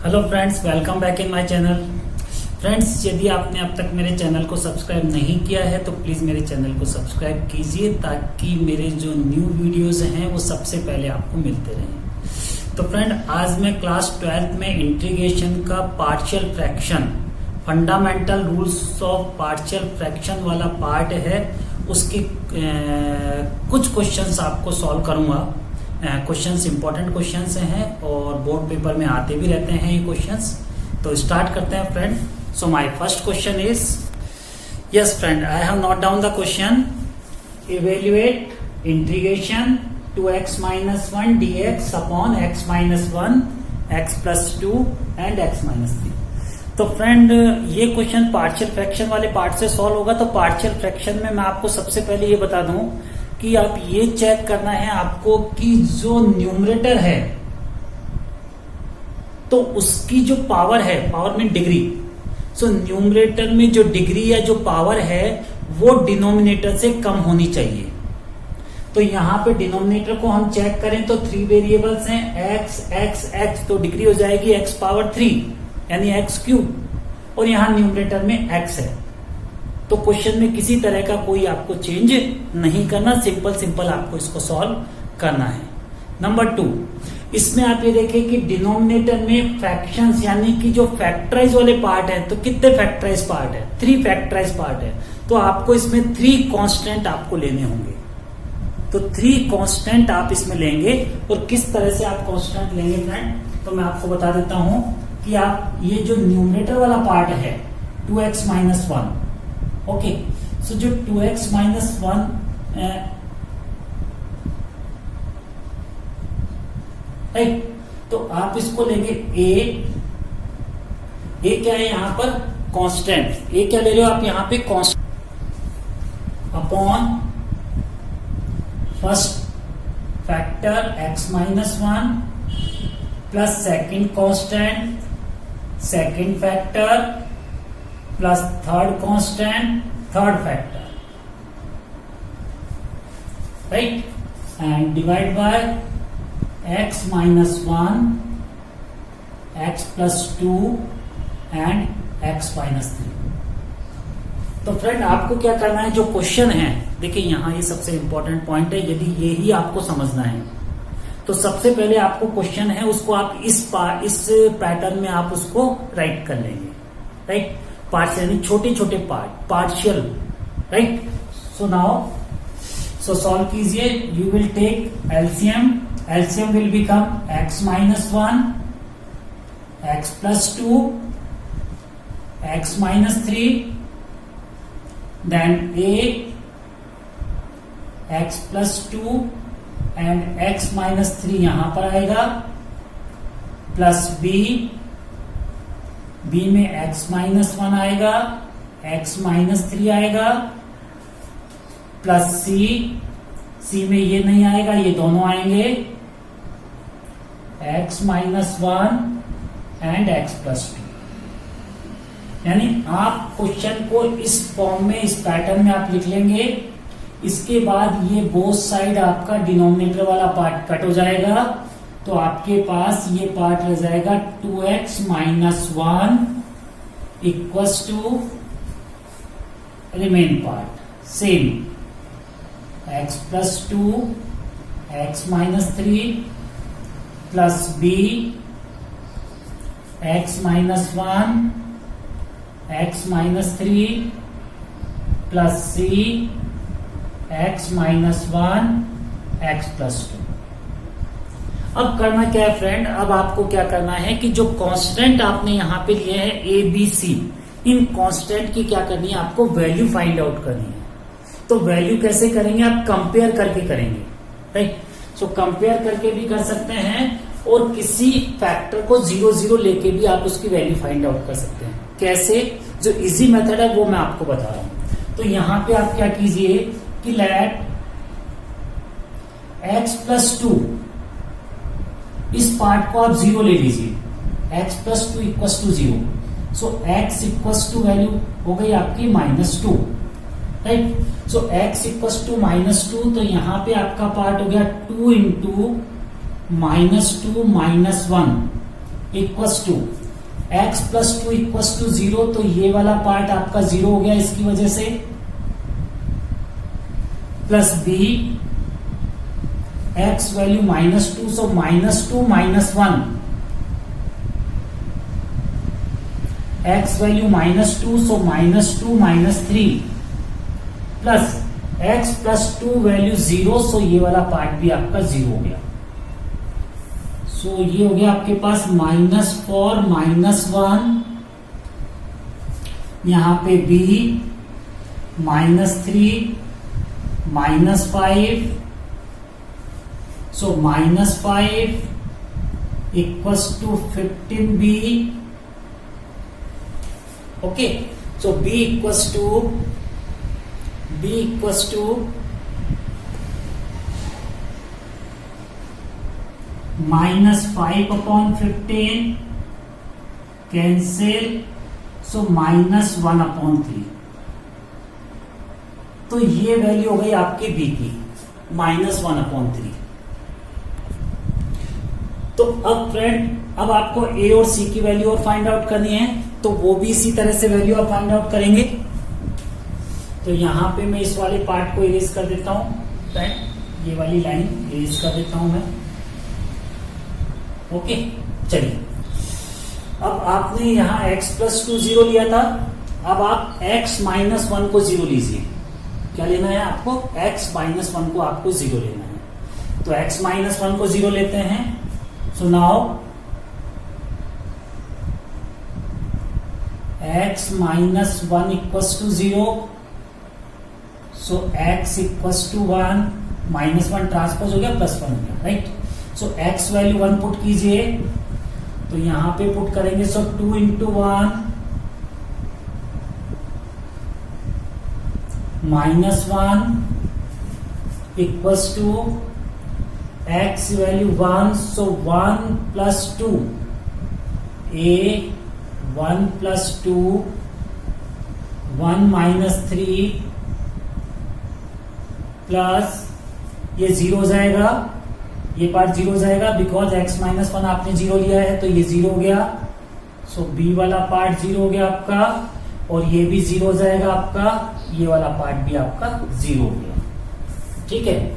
Hello friends, welcome back in my channel. Friends, यदि आपने अब तक मेरे चैनल को सब्सक्राइब नहीं किया है तो प्लीज़ मेरे चैनल को सब्सक्राइब कीजिए ताकि मेरे जो न्यू वीडियोस हैं वो सबसे पहले आपको मिलते रहें। तो फ्रेंड, आज मैं क्लास 12th में इंटीग्रेशन का partial fraction, fundamental rules of partial fraction वाला पार्ट है, उसके कुछ क्वेश्चंस आपको सॉल्व करूंगा। क्वेश्चंस इंपॉर्टेंट क्वेश्चंस हैं और बोर्ड पेपर में आते भी रहते हैं ये क्वेश्चंस। तो स्टार्ट करते हैं friend. So my first question is, yes friend, I have note down the question. Evaluate integration 2x minus 1 dx upon x minus 1 x plus 2 and x minus 3। तो फ्रेंड, ये क्वेश्चन पार्शियल फ्रैक्शन वाले part से solve होगा। तो partial fraction में मैं आपको सबसे पहले ये बता दूं कि आप ये चेक करना है आपको कि जो न्यूमरेटर है तो उसकी जो पावर है, पावर में डिग्री, सो न्यूमरेटर में जो डिग्री या जो पावर है वो डिनोमिनेटर से कम होनी चाहिए। तो यहां पे डिनोमिनेटर को हम चेक करें तो 3 वेरिएबल्स हैं, x x x, तो डिग्री हो जाएगी x पावर 3 यानी x क्यूब, और यहां न्यूमरेटर में x है। तो क्वेश्चन में किसी तरह का कोई आपको चेंज नहीं करना, सिंपल आपको इसको सॉल्व करना है। नंबर 2, इसमें आप ये देखें कि डिनोमिनेटर में फ्रैक्शंस यानी कि जो फैक्टराइज वाले पार्ट है, तो कितने फैक्टराइज पार्ट है? 3 फैक्टराइज पार्ट है। तो आपको इसमें 3 कांस्टेंट आपको लेने होंगे। तो 3 कांस्टेंट आप इसमें लेंगे। और किस तरह से आप कांस्टेंट लेंगे फ्रेंड, तो मैं आपको बता देता हूं कि आप ये जो न्यूमरेटर वाला पार्ट है 2x माइनस 1, ओके, सो जो 2x माइनस 1 राइट, तो आप इसको लेंगे ए क्या है यहां पर? कांस्टेंट। ए क्या ले रहे हो आप यहां पे? Constant upon first factor x minus 1 plus second constant second factor plus third constant third factor, right, and divide by x minus 1 x plus 2 and x minus 3। तो फ्रेंड, आपको क्या करना है, जो क्वेश्चन है, देखिए यहां ये सबसे इंपॉर्टेंट पॉइंट है। यदि यही आपको समझना है तो सबसे पहले आपको क्वेश्चन है उसको आप इस पैटर्न में आप उसको राइट कर लेंगे, राइट। पार्शियल यानी छोटे छोटे part, partial, right. So now solve कीजिए। You will take LCM will become x minus 1 x plus 2 x minus 3, then a x plus 2 and x minus 3 यहां पर आएगा, प्लस b में x माइनस 1 आएगा, x minus 3 आएगा, plus c में ये नहीं आएगा, ये दोनों आएंगे, x minus 1 and x plus 2। यानी आप क्वेश्चन को इस फॉर्म में, इस पैटर्न में आप लिख लेंगे। इसके बाद ये बोथ साइड आपका डिनोमिनेटर वाला पार्ट कट हो जाएगा, तो आपके पास ये पार्ट रह जाएगा 2x minus 1 equals to remain part same x plus 2 x minus 3 plus b x minus 1 x minus 3 plus c x minus 1 x plus 2। अब करना क्या है फ्रेंड, अब आपको क्या करना है कि जो कांस्टेंट आपने यहां पे लिए हैं A B C, in constant की क्या करनी है, आपको वैल्यू फाइंड आउट करनी है। तो वैल्यू कैसे करेंगे? आप कंपेयर करके करेंगे, राइट। सो कंपेयर करके भी कर सकते हैं और किसी फैक्टर को 0 0 लेके भी आप उसकी वैल्यू फाइंड आउट कर सकते हैं। कैसे? जो इजी मेथड है वो मैं आपको बता रहा हूं। तो यहां पे आप क्या कीजिए कि लेट x प्लस 2, इस पार्ट को आप 0 ले लीजिए, x plus 2 equals to 0। So x equals to value हो गई आपकी -2, right. So x equals to -2, तो यहां पे आपका पार्ट हो गया 2 into -2 -1 equals to x plus two equals to 0, तो ये वाला पार्ट आपका 0 हो गया इसकी वजह से, प्लस b x वैल्यू -2, सो -2 -1, x वैल्यू -2, सो -2 -3, प्लस x प्लस 2 वैल्यू 0, सो ये वाला पार्ट भी आपका 0 हो गया। सो ये हो गया आपके पास -4 -1, यहां पे b -3 -5, so -5 equals to 15b। Okay, so b equals to -5/15 cancel, so -1/3। तो ये वैल्यू हो गई आपकी b की -1/3। तो अब फ्रेंड, अब आपको a और c की वैल्यू और फाइंड आउट करनी है, तो वो भी इसी तरह से वैल्यू आप फाइंड आउट करेंगे। तो यहां पे मैं इस वाले पार्ट को इरेज कर देता हूं फ्रेंड, ये वाली लाइन इरेज कर देता हूं मैं। ओके, चलिए, अब आपने यहां x प्लस 2 0 लिया था, अब आप x -1 को 0 लीजिए। क्या लेना है आपको? x -1 को आपको 0 लेना है। तो x -1 को 0 लेते हैं। So now x -1 equals to 0, so x equals to 1, -1 transpose हो गया, +1 हो गया, right. So x value 1 put कीजिए, तो यहां पे पुट करेंगे, so 2 × 1 -1 equals to x value 1, so 1 + 2 a 1 + 2 1 - 3 plus ये 0 हो जाएगा, ये पार्ट 0 हो जाएगा, बिकॉज x -1 आपने 0 लिया है, तो ये 0 हो गया। सो b वाला पार्ट 0 हो गया आपका, और ये भी 0 हो जाएगा आपका, ये वाला पार्ट भी आपका 0 हो गया। ठीक है,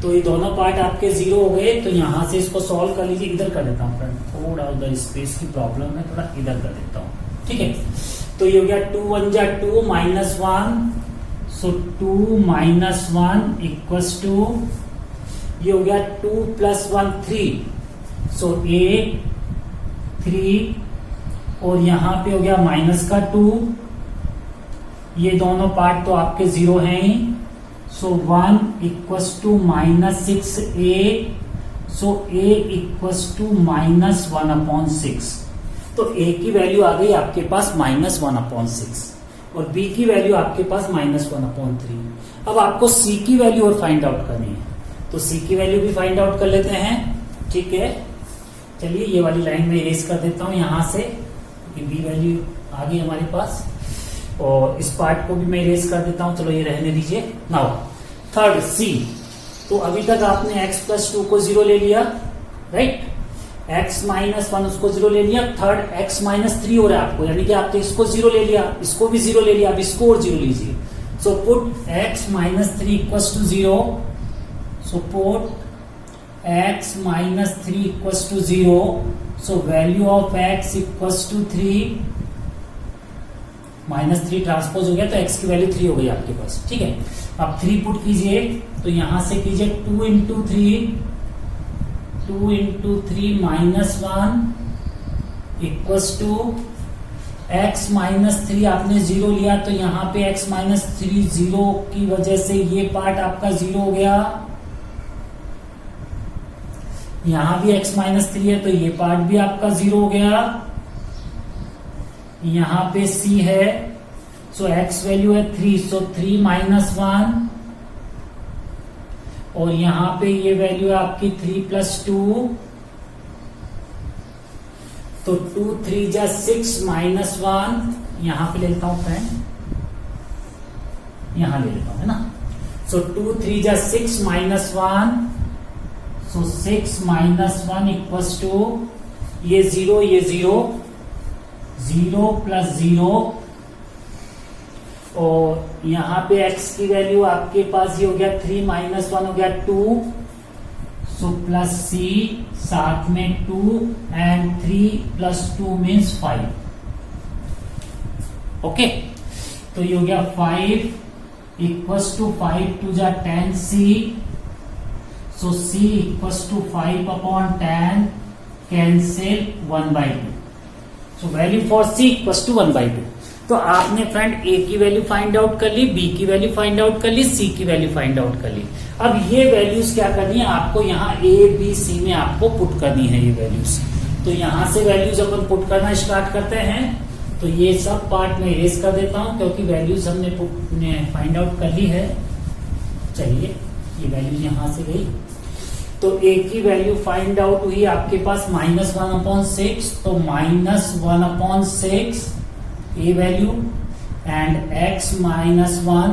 तो ये दोनों पार्ट आपके 0 हो गए। तो यहां से इसको सॉल्व कर लीजिए। इधर कर देता हूं फ्रेंड, थोड़ा उधर स्पेस की प्रॉब्लम है, थोड़ा इधर कर देता हूं। ठीक है, तो ये हो गया 2 × 1 = 2 -1, सो 2 - 1 इक्वल्स टू, ये हो गया 2 + 1 3, सो a 3, और यहां पे हो गया -2, ये दोनों पार्ट तो आपके 0 हैं ही, so 1 equals to -6a, so a equals to -1/6। तो a की वैल्यू आ गई आपके पास -1/6, और b की वैल्यू आपके पास -1/3। अब आपको c की वैल्यू और फाइंड आउट करनी है, तो c की वैल्यू भी फाइंड आउट कर लेते हैं। ठीक है, चलिए, ये वाली लाइन में इरेज कर देता हूं यहां से, क्योंकि b वैल्यू आ गई हमारे पास, और इस पार्ट को भी मैं इरेज कर देता हूं। चलो, ये रहने दीजिए। नाउ थर्ड c, तो अभी तक आपने x + 2 को 0 ले लिया, राइट। x -1 उसको 0 ले लिया, थर्ड x -3 हो रहा है आपको, यानी कि आपने इसको 0 ले लिया, इसको भी 0 ले लिया, अब इसको और 0 लीजिए। So put x -3 = 0, so put x -3 = 0, so value of x = 3, -3 transpose हो गया, तो x की वैल्यू 3 हो गई आपके पास। ठीक है, अब 3 पुट कीजिए, तो यहां से कीजिए 2 × 3 -1 इक्वल्स टू x -3 आपने 0 लिया, तो यहां पे x -3 0 की वजह से ये पार्ट आपका 0 हो गया, यहां भी x -3 है, तो ये पार्ट भी आपका 0 हो गया। यहां पे c है, सो x वैल्यू है 3, सो 3 - 1, और यहां पे ये वैल्यू है आपकी 3 + 2, तो 2 × 3 = 6 -1, यहां पे ले लेता हूं फ्रेंड, यहां ले लेता हूं, है ना। सो 2 × 3 = 6 -1, सो 6 - 1 इक्वल्स टू ये 0 ये 0, 0 प्लस 0, और यहां पे x की वैल्यू आपके पास ये हो गया 3 माइनस 1 हो गया 2, सो प्लस c साथ में 2 एंड 3 प्लस 2 मीन्स 5। ओके, तो ये हो गया 5 इक्वल्स टू 5 टू जा 10c, so c equals to 5 upon 10, cancel 1/2, so value for c equals to 1/2। तो आपने फ्रेंड a की वैल्यू फाइंड आउट कर ली, b की वैल्यू फाइंड आउट कर ली, c की वैल्यू फाइंड आउट कर ली। अब ये वैल्यूज क्या करनी है आपको, यहाँ a b c में आपको पुट करनी है ये वैल्यूज। तो यहां से वैल्यूज अपन पुट करना स्टार्ट करते हैं। तो ये सब पार्ट में इरेज कर देता हूं क्योंकि वैल्यूज हमने फाइंड आउट कर ली है। चलिए, ये वैल्यूज यहां से गई। तो a की वैल्यू फाइंड आउट हुई आपके पास -1/6, तो -1/6 a value and x -1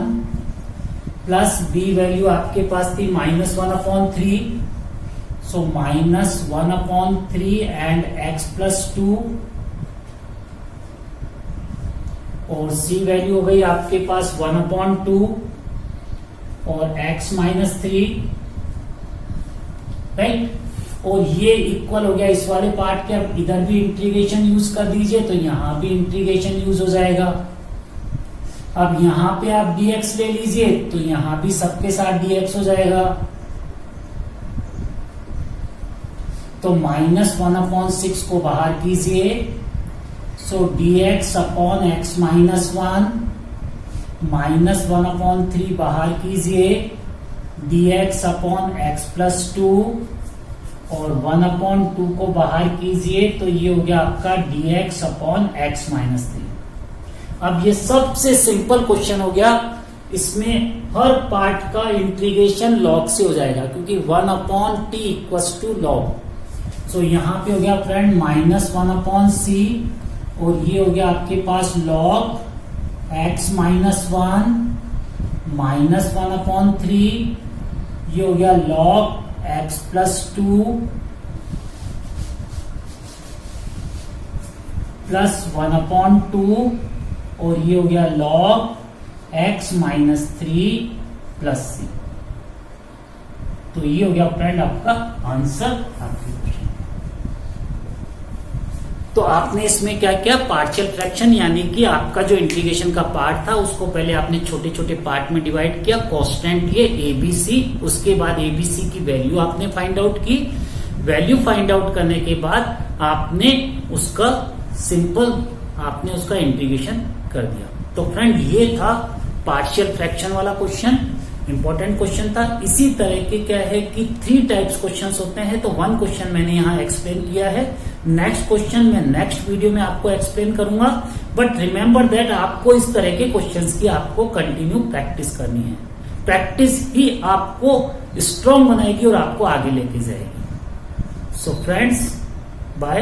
plus b value आपके पास थी -1/3, सो -1/3 एंड x प्लस 2, और c वैल्यू हो गई आपके पास 1/2 और x -3, राइट। और ये इक्वल हो गया इस वाले पार्ट के। अब इधर भी इंटीग्रेशन यूज कर दीजिए, तो यहां भी इंटीग्रेशन यूज हो जाएगा। अब यहां पे आप dx ले लीजिए, तो यहां भी सबके साथ dx हो जाएगा। तो -1/6 को बाहर कीजिए, सो dx अपॉन x -1, -1/3 बाहर कीजिए, dx अपॉन x प्लस 2, और 1/2 को बाहर कीजिए, तो ये हो गया आपका dx अपॉन x -3। अब ये सबसे सिंपल क्वेश्चन हो गया। इसमें हर पार्ट का इंटीग्रेशन लॉग से हो जाएगा क्योंकि 1/t इक्वल्स टू लॉग। सो यहां पे हो गया फ्रेंड -1/c, और ये हो गया आपके पास लॉग x -1 -1/3, ये हो गया लॉग x प्लस 2 प्लस 1/2, और ये हो गया लॉग x -3 प्लस c। तो ये हो गया फ्रेंड आपका आंसर आपके क्वेश्चन। तो आपने इसमें क्या किया, पार्शियल फ्रैक्शन यानी कि आपका जो इंटीग्रेशन का पार्ट था उसको पहले आपने छोटे छोटे पार्ट में डिवाइड किया, कांस्टेंट ये ABC, उसके बाद ABC की वैल्यू आपने फाइंड आउट की। वैल्यू फाइंड आउट करने के बाद आपने उसका इंटीग्रेशन कर दिया। तो फ्रेंड ये था पार्शियल फ्रैक्शन वाला क्वेश्चन, इंपॉर्टेंट क्वेश्चन था। इसी तरह के क्या है कि 3 टाइप्स क्वेश्चंस होते हैं। तो 1 क्वेश्चन मैंने यहाँ एक्सप्लेन किया है, नेक्स्ट क्वेश्चन मैं नेक्स्ट वीडियो में आपको एक्सप्लेन करूंगा। बट रिमेंबर दैट आपको इस तरह के क्वेश्चंस की आपको कंटिन्यू प्रैक्टिस करनी है। प्रैक्टिस ही आपको स्ट्रांग बनाएगी और आपको आगे लेके जाएगी। So friends, bye.